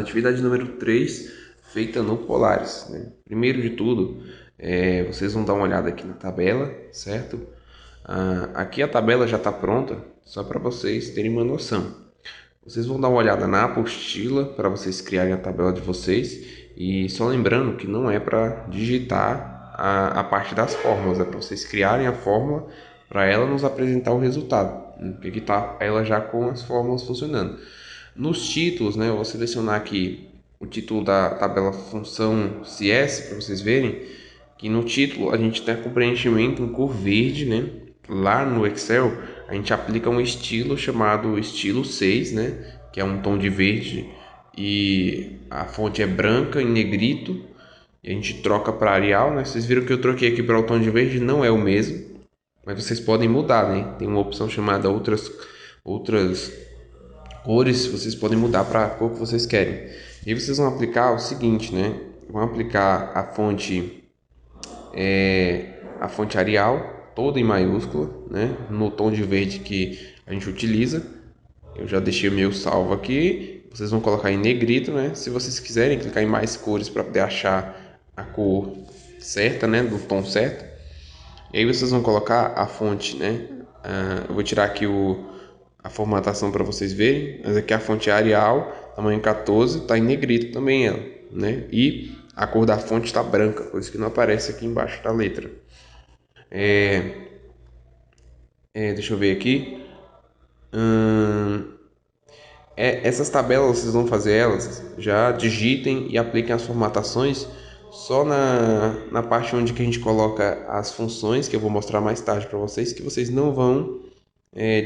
atividade número 3, feita no Polaris, né? Primeiro de tudo, vocês vão dar uma olhada aqui na tabela, certo? Aqui a tabela já está pronta, só para vocês terem uma noção. Vocês vão dar uma olhada na apostila para vocês criarem a tabela de vocês. E só lembrando que não é para digitar a parte das fórmulas, é para vocês criarem a fórmula para ela nos apresentar o resultado. Porque está ela já com as fórmulas funcionando. Nos títulos, né, eu vou selecionar aqui o título da tabela função CS para vocês verem que no título a gente tem com preenchimento em cor verde, né? Lá no Excel a gente aplica um estilo chamado estilo 6, né? Que é um tom de verde e a fonte é branca em negrito e a gente troca para Arial, né? Vocês viram que eu troquei aqui para o tom de verde, não é o mesmo, mas vocês podem mudar, né? Tem uma opção chamada outras cores, vocês podem mudar para a cor que vocês querem. E aí vocês vão aplicar o seguinte, né? Vão aplicar a fonte Arial toda em maiúscula, né? No tom de verde que a gente utiliza. Eu já deixei o meu salvo aqui. Vocês vão colocar em negrito, né? Se vocês quiserem clicar em mais cores para poder achar a cor certa, né? Do tom certo. E aí vocês vão colocar a fonte, né? Eu vou tirar aqui a formatação para vocês verem. Mas aqui a fonte é Arial, tamanho 14, tá em negrito também ela, né? E a cor da fonte está branca, coisa que não aparece aqui embaixo da letra. Deixa eu ver aqui. Essas tabelas vocês vão fazer elas, já digitem e apliquem as formatações só na parte onde que a gente coloca as funções, que eu vou mostrar mais tarde para vocês, que vocês não vão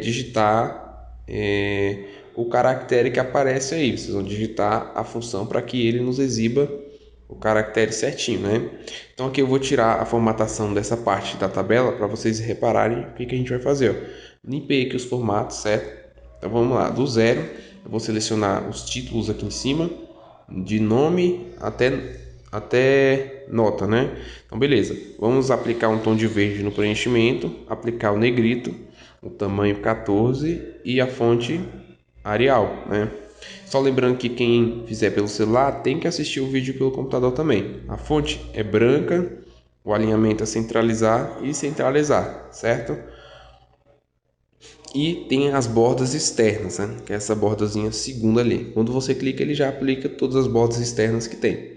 digitar o caractere que aparece aí. Vocês vão digitar a função para que ele nos exiba o caractere certinho, né? Então aqui eu vou tirar a formatação dessa parte da tabela para vocês repararem o que a gente vai fazer. Ó. Limpei aqui os formatos, certo? Então vamos lá, do zero, eu vou selecionar os títulos aqui em cima, de nome até nota, né? Então beleza, vamos aplicar um tom de verde no preenchimento, aplicar o negrito, o tamanho 14 e a fonte Arial, né? Só lembrando que quem fizer pelo celular tem que assistir o vídeo pelo computador também. A fonte é branca, o alinhamento é centralizar e centralizar, certo? E tem as bordas externas, né? Que é essa bordazinha segunda ali. Quando você clica, ele já aplica todas as bordas externas que tem.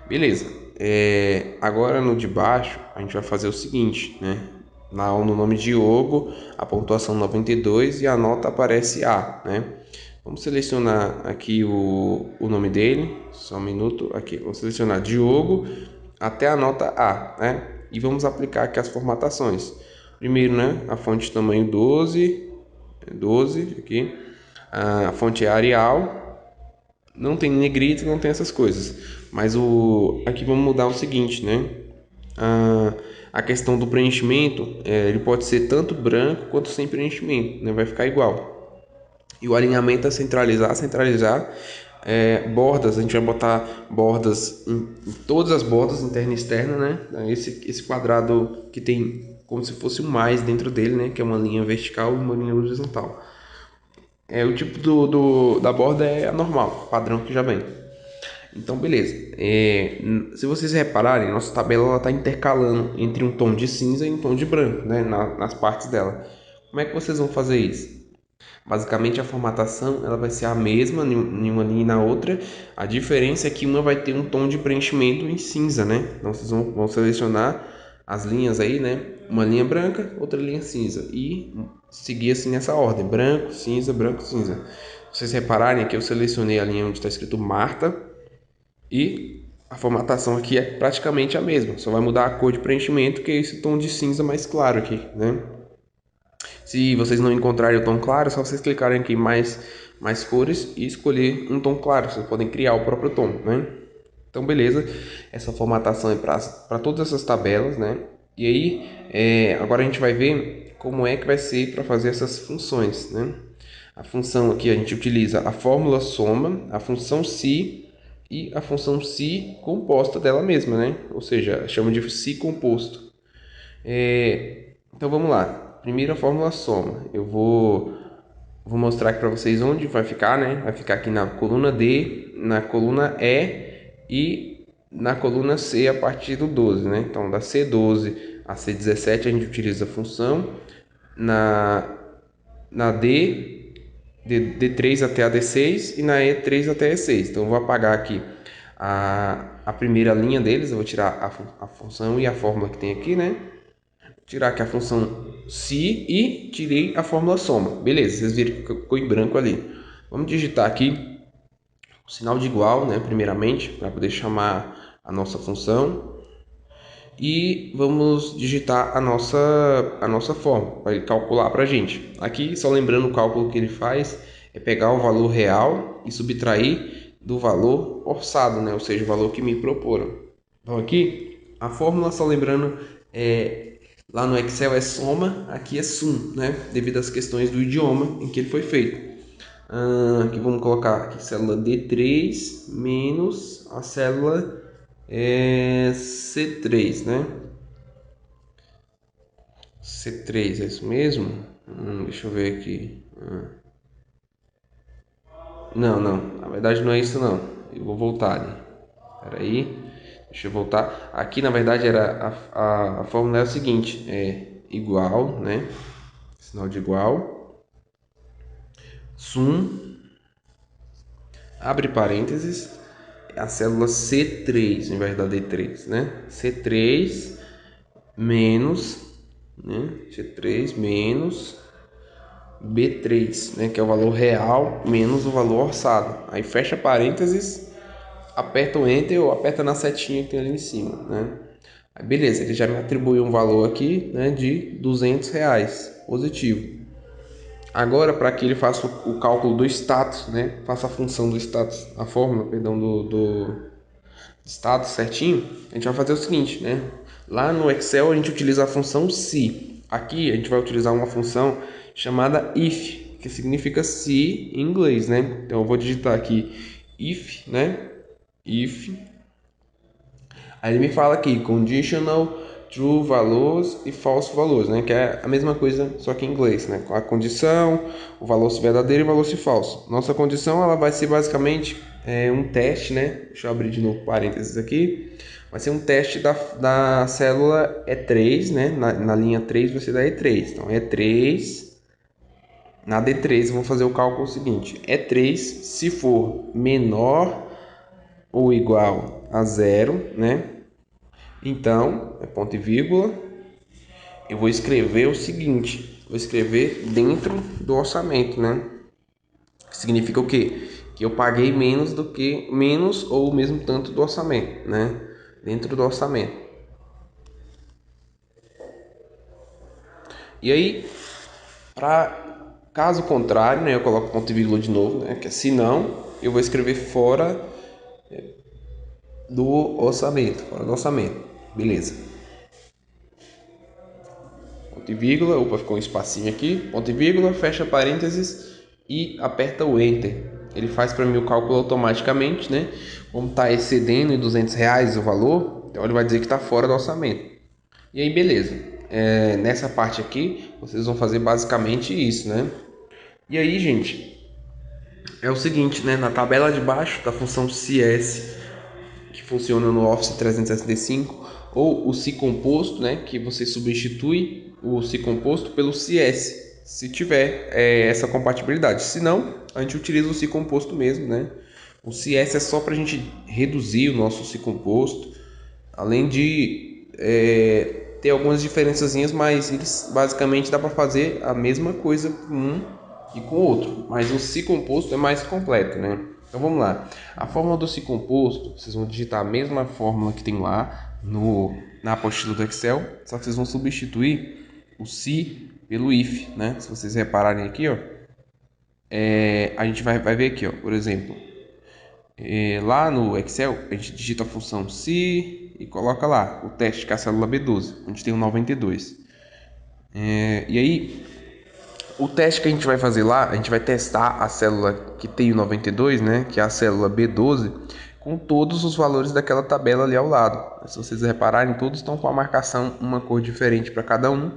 Beleza. Agora no de baixo, a gente vai fazer o seguinte, né? Lá no nome Diogo, a pontuação 92 e a nota aparece A, né? Vamos selecionar aqui o nome dele, só um minuto, aqui, vamos selecionar Diogo até a nota A, né? E vamos aplicar aqui as formatações. Primeiro, né, a fonte tamanho 12 aqui, a fonte é Arial, não tem negrito, não tem essas coisas, mas aqui vamos mudar o seguinte, né? A questão do preenchimento, ele pode ser tanto branco quanto sem preenchimento, né? Vai ficar igual. E o alinhamento é centralizar. Bordas, a gente vai botar bordas em todas as bordas, interna e externa, né? Esse quadrado que tem como se fosse um mais dentro dele, né? Que é uma linha vertical e uma linha horizontal. O tipo da borda é a normal, padrão que já vem. Então, beleza. Se vocês repararem, nossa tabela está intercalando entre um tom de cinza e um tom de branco, né? Nas partes dela. Como é que vocês vão fazer isso? Basicamente a formatação ela vai ser a mesma em uma linha e na outra. A diferença é que uma vai ter um tom de preenchimento em cinza, né? Então vocês vão selecionar as linhas aí, né? Uma linha branca, outra linha cinza e seguir assim nessa ordem: branco, cinza, branco, cinza. Se vocês repararem que eu selecionei a linha onde está escrito Marta e a formatação aqui é praticamente a mesma. Só vai mudar a cor de preenchimento, que é esse tom de cinza mais claro aqui, né? Se vocês não encontrarem o tom claro, é só vocês clicarem aqui em mais cores e escolher um tom claro. Vocês podem criar o próprio tom, né? Então, beleza. Essa formatação é para todas essas tabelas, né? E aí, agora a gente vai ver como é que vai ser para fazer essas funções, né? A função aqui a gente utiliza a fórmula soma, a função se e a função se composta dela mesma, né? Ou seja, chama de se composto. Então vamos lá. Primeiro a fórmula soma. Eu vou Vou mostrar aqui para vocês onde vai ficar, né? Vai ficar aqui na coluna D, na coluna E e na coluna C a partir do 12, né? Então, da C12 a C17 a gente utiliza a função. Na D3 até a D6 e na E3 até a E6. Então, eu vou apagar aqui a primeira linha deles, eu vou tirar a função e a fórmula que tem aqui, né? Tirar aqui a função si e tirei a fórmula soma. Beleza, vocês viram que ficou em branco ali. Vamos digitar aqui o sinal de igual, né? Primeiramente, para poder chamar a nossa função. E vamos digitar a nossa fórmula, para ele calcular para a gente. Aqui, só lembrando, o cálculo que ele faz é pegar o valor real e subtrair do valor orçado, né? Ou seja, o valor que me proporam. Então aqui, a fórmula, só lembrando, lá no Excel é soma, aqui é sum, né? Devido às questões do idioma em que ele foi feito. Aqui vamos colocar aqui célula D3 menos a célula C3, né? C3, é isso mesmo? Deixa eu ver aqui. Não, na verdade não é isso não. Eu vou voltar ali. Espera aí, deixa eu voltar. Aqui na verdade era a fórmula é o seguinte, é igual, né? Sinal de igual, sum, abre parênteses, a célula C3 em vez da D3, né? C3 menos, né? C3 menos B3, né? Que é o valor real menos o valor orçado. Aí fecha parênteses, aperta o Enter ou aperta na setinha que tem ali em cima, né? Aí beleza, ele já me atribuiu um valor aqui, né? De R$ 200 positivo. Agora, para que ele faça o cálculo do status, né? Faça a função do status, a fórmula, perdão, do status certinho, a gente vai fazer o seguinte, né? Lá no Excel a gente utiliza a função se. Aqui a gente vai utilizar uma função chamada if, que significa se em inglês, né? Então eu vou digitar aqui if, né? If. Aí ele me fala aqui conditional true valores e false valores, né? Que é a mesma coisa, só que em inglês, né? A condição, o valor se verdadeiro e o valor se falso. Nossa condição, ela vai ser basicamente um teste, né? Deixa eu abrir de novo parênteses aqui. Vai ser um teste da célula E3, né? Na linha 3 vai ser da E3. Então, E3, na D3 eu vou fazer o cálculo seguinte. E3, se for menor ou igual a zero, né? Então, é ponto e vírgula, eu vou escrever o seguinte, vou escrever dentro do orçamento, né? Que significa o quê? Que eu paguei menos ou o mesmo tanto do orçamento, né? Dentro do orçamento. E aí, para caso contrário, né, eu coloco ponto e vírgula de novo, né? Que se não, eu vou escrever fora do orçamento, Beleza. Ponto e vírgula, opa, ficou um espacinho aqui, ponto e vírgula, fecha parênteses e aperta o Enter. Ele faz para mim o cálculo automaticamente, né? Como está excedendo em R$ 200 o valor, então ele vai dizer que está fora do orçamento. E aí, beleza. Nessa parte aqui, vocês vão fazer basicamente isso, né? E aí, gente, é o seguinte, né? Na tabela de baixo da função CS, que funciona no Office 365, ou o si composto, né, que você substitui o si composto pelo CS, se tiver essa compatibilidade. Se não, a gente utiliza o si composto mesmo, né? O CS é só para a gente reduzir o nosso si composto, além de ter algumas diferençazinhas, mas eles basicamente dá para fazer a mesma coisa com um e com o outro, mas o si composto é mais completo, né? Então vamos lá. A fórmula do si composto, vocês vão digitar a mesma fórmula que tem lá na apostila do Excel, só que vocês vão substituir o si pelo if, né? Se vocês repararem aqui, ó, a gente vai ver aqui, ó, por exemplo, lá no Excel a gente digita a função se e coloca lá o teste com a célula B12, onde tem o 92. E aí o teste que a gente vai fazer lá, a gente vai testar a célula que tem o 92, né, que é a célula B12, com todos os valores daquela tabela ali ao lado. Se vocês repararem, todos estão com a marcação uma cor diferente para cada um.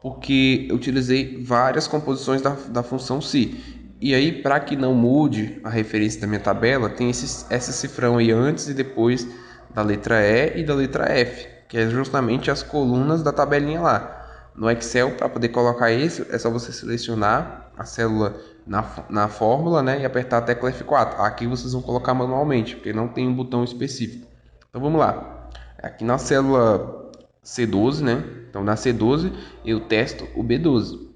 porque eu utilizei várias composições da função se. E aí, para que não mude a referência da minha tabela, tem esse cifrão aí antes e depois da letra E e da letra F, que é justamente as colunas da tabelinha lá. No Excel, para poder colocar isso, é só você selecionar a célula na fórmula, né, e apertar a tecla F4. Aqui vocês vão colocar manualmente, porque não tem um botão específico. Então vamos lá. Aqui na célula C12, né? Então na C12 eu testo o B12.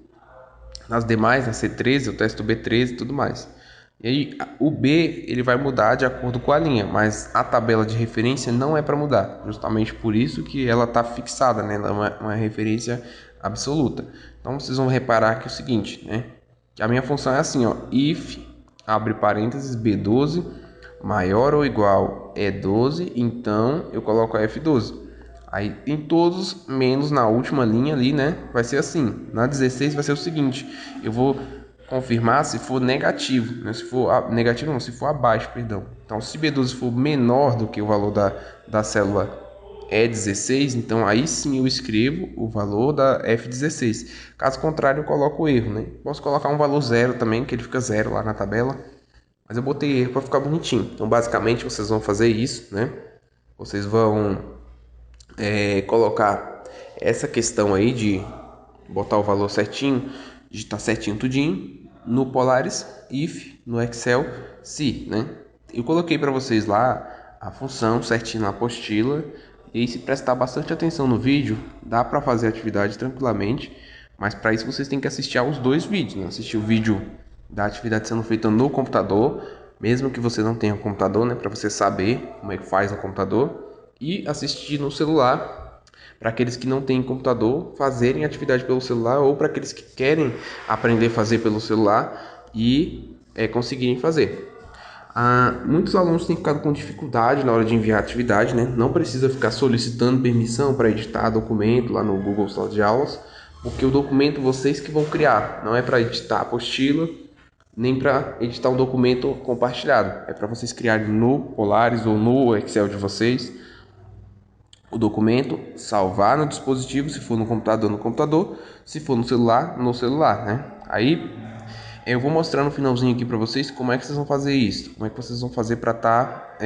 Nas demais, na C13 eu testo o B13 e tudo mais. E aí o B ele vai mudar de acordo com a linha, mas a tabela de referência não é para mudar. Justamente por isso que ela está fixada, né? Ela é uma referência absoluta. Então vocês vão reparar que é o seguinte, né? Que a minha função é assim, ó, if, abre parênteses, B12 maior ou igual E12, então eu coloco a F12. Aí em todos, menos na última linha ali, né? Vai ser assim. Na 16 vai ser o seguinte: eu vou confirmar se for negativo, né? Se for negativo, não, se for abaixo, perdão. Então, se B12 for menor do que o valor da célula E16, então aí sim eu escrevo o valor da F16. Caso contrário, eu coloco o erro, né? Posso colocar um valor zero também, que ele fica zero lá na tabela. Mas eu botei erro para ficar bonitinho. Então, basicamente, vocês vão fazer isso, né? Vocês vão colocar essa questão aí de botar o valor certinho, digitar certinho tudinho no Polaris if no Excel se, né? Eu coloquei para vocês lá a função certinho na apostila e se prestar bastante atenção no vídeo, dá para fazer a atividade tranquilamente, mas para isso vocês têm que assistir aos dois vídeos, né? Assistir o vídeo da atividade sendo feita no computador, mesmo que você não tenha um computador, né, para você saber como é que faz no computador, e assistir no celular para aqueles que não têm computador fazerem atividade pelo celular ou para aqueles que querem aprender a fazer pelo celular e conseguirem fazer. Muitos alunos têm ficado com dificuldade na hora de enviar atividade, né? Não precisa ficar solicitando permissão para editar documento lá no Google Sala de Aulas, porque o documento vocês que vão criar, não é para editar a apostila, nem para editar um documento compartilhado. É para vocês criarem no Polaris ou no Excel de vocês o documento, salvar no dispositivo, se for no computador, se for no celular, né? Aí eu vou mostrar no finalzinho aqui para vocês como é que vocês vão fazer isso, como é que vocês vão fazer para estar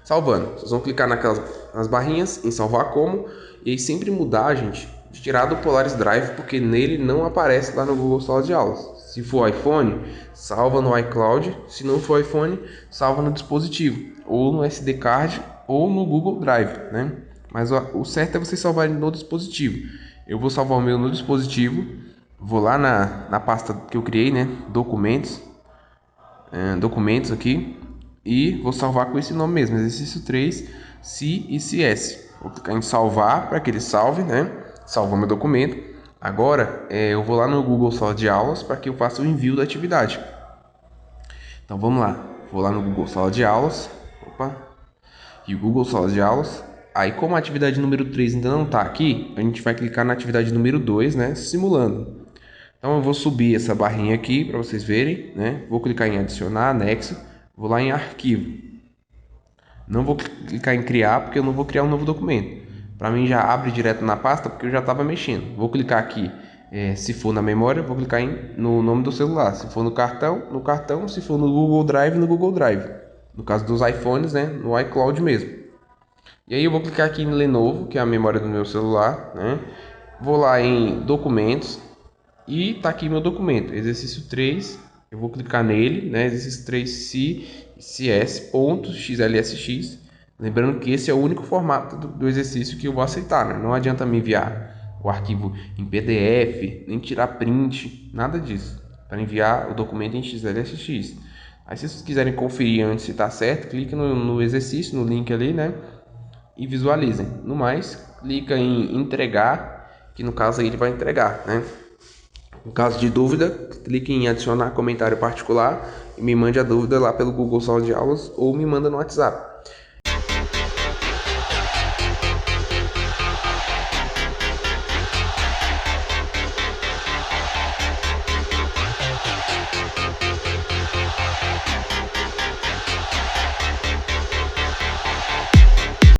salvando. Vocês vão clicar nas barrinhas em salvar como e aí sempre mudar, gente, de tirar do Polaris Drive, porque nele não aparece lá no Google Sala de Aulas. Se for iPhone, salva no iCloud. Se não for iPhone, salva no dispositivo, ou no SD card, ou no Google Drive, né? Mas o certo é você salvar no dispositivo. Eu vou salvar o meu no dispositivo. Vou lá na pasta que eu criei, né? Documentos. Documentos aqui. E vou salvar com esse nome mesmo. Exercício 3, CI e CS. Vou clicar em salvar para que ele salve, né? Salvou meu documento. Agora eu vou lá no Google Sala de Aulas para que eu faça o envio da atividade. Então vamos lá. Vou lá no Google Sala de Aulas. Opa. E o Google Sala de Aulas. Aí como a atividade número 3 ainda não está aqui, a gente vai clicar na atividade número 2, né? Simulando. Então eu vou subir essa barrinha aqui para vocês verem, né? Vou clicar em adicionar, anexo. Vou lá em arquivo. Não vou clicar em criar porque eu não vou criar um novo documento. Para mim já abre direto na pasta porque eu já estava mexendo. Vou clicar aqui, se for na memória, vou clicar no nome do celular. Se for no cartão. Se for no Google Drive, no Google Drive. No caso dos iPhones, né, no iCloud mesmo. E aí eu vou clicar aqui em Lenovo, que é a memória do meu celular, né? Vou lá em documentos e tá aqui meu documento, exercício 3. Eu vou clicar nele, né? Exercício 3cs.xlsx. Lembrando que esse é o único formato do exercício que eu vou aceitar, né? Não adianta me enviar o arquivo em PDF, nem tirar print, nada disso. Para enviar o documento em XLSX. Aí se vocês quiserem conferir antes se está certo, clique no exercício, no link ali, né? E visualizem. No mais, clica em entregar, que no caso aí ele vai entregar, né? No caso de dúvida, clique em adicionar comentário particular e me mande a dúvida lá pelo Google Sala de Aulas ou me manda no WhatsApp.